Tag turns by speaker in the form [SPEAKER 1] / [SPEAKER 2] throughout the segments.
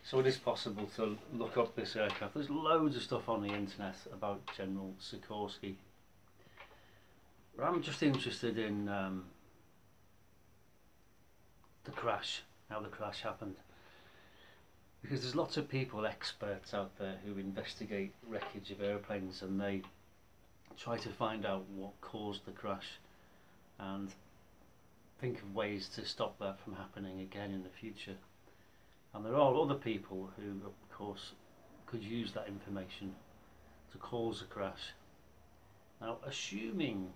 [SPEAKER 1] So it is possible to look up this aircraft. There's loads of stuff on the internet about General Sikorski. But I'm just interested in the crash, how the crash happened. Because there's lots of people, experts out there, who investigate wreckage of airplanes, and they try to find out what caused the crash and think of ways to stop that from happening again in the future. And there are other people who, of course, could use that information to cause a crash. Now, assuming,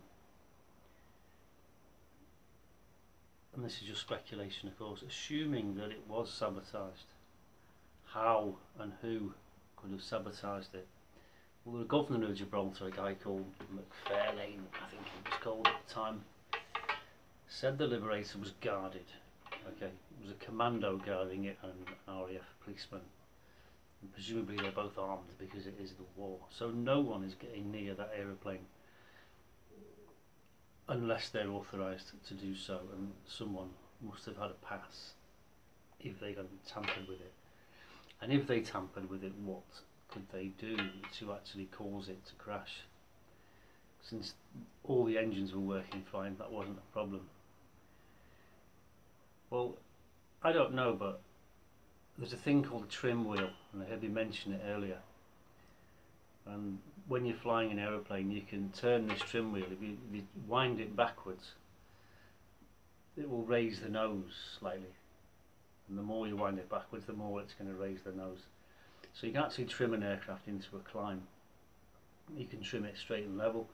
[SPEAKER 1] and this is just speculation of course, assuming that it was sabotaged, how and who could have sabotaged it? Well, the governor of Gibraltar, a guy called McFarlane, I think he was called at the time, said the Liberator was guarded. Okay, it was a commando guarding it and an RAF policeman. And presumably they're both armed because it is the war. So no one is getting near that aeroplane unless they're authorised to do so, and someone must have had a pass if they got tampered with it. And if they tampered with it, what could they do to actually cause it to crash? Since all the engines were working fine, that wasn't a problem. Well, I don't know, but there's a thing called a trim wheel, and I heard you mention it earlier. And when you're flying an aeroplane, you can turn this trim wheel. If you wind it backwards, it will raise the nose slightly. And the more you wind it backwards, the more it's going to raise the nose. So you can actually trim an aircraft into a climb. You can trim it straight and level,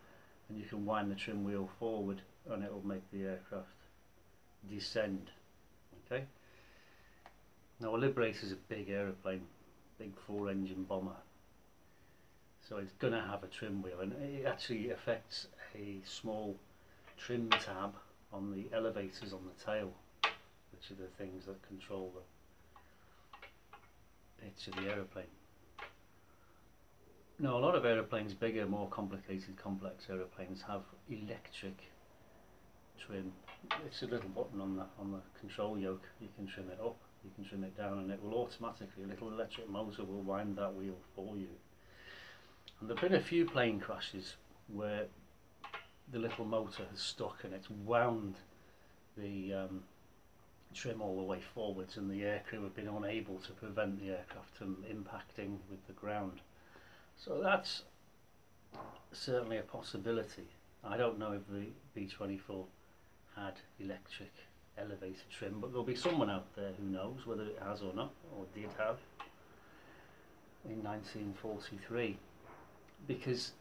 [SPEAKER 1] and you can wind the trim wheel forward, and it will make the aircraft descend. Okay. Now a Liberator is a big aeroplane, big 4-engine bomber. So it's going to have a trim wheel, and it actually affects a small trim tab on the elevators on the tail, which are the things that control the pitch of the aeroplane. Now a lot of aeroplanes, bigger, more complicated, complex aeroplanes, have electric trim. It's a little button on the control yoke. You can trim it up, you can trim it down, and it will automatically, a little electric motor will wind that wheel for you. And there have been a few plane crashes where the little motor has stuck and it's wound the trim all the way forwards, and the aircrew have been unable to prevent the aircraft from impacting with the ground. So that's certainly a possibility. I don't know if the B-24 had electric elevator trim, but there'll be someone out there who knows whether it has or not, or did have, in 1943. Because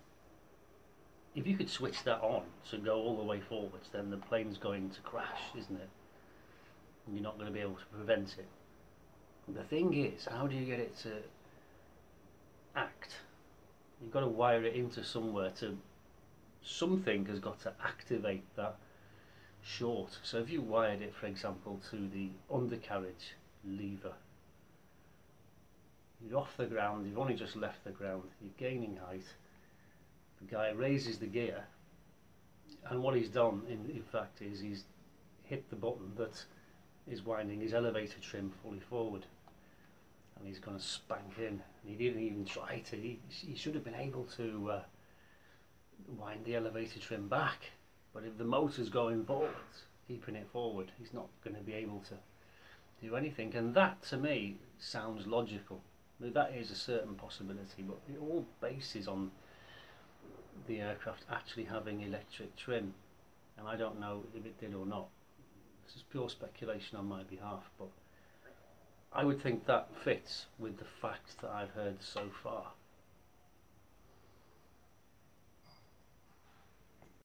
[SPEAKER 1] if you could switch that on to go all the way forwards, then the plane's going to crash, isn't it? And you're not going to be able to prevent it. The thing is, how do you get it to act? You've got to wire it into somewhere. Something has got to activate that short. So if you wired it, for example, to the undercarriage lever, you're off the ground, you've only just left the ground, you're gaining height, the guy raises the gear, and what he's done in fact is he's hit the button that is winding his elevator trim fully forward, and he's going to spank in. And he didn't even try to, he should have been able to wind the elevator trim back, but if the motor's going forwards, keeping it forward, he's not going to be able to do anything. And that to me sounds logical. That is a certain possibility, but it all bases on the aircraft actually having electric trim, and I don't know if it did or not. This is pure speculation on my behalf, but I would think that fits with the facts that I've heard so far.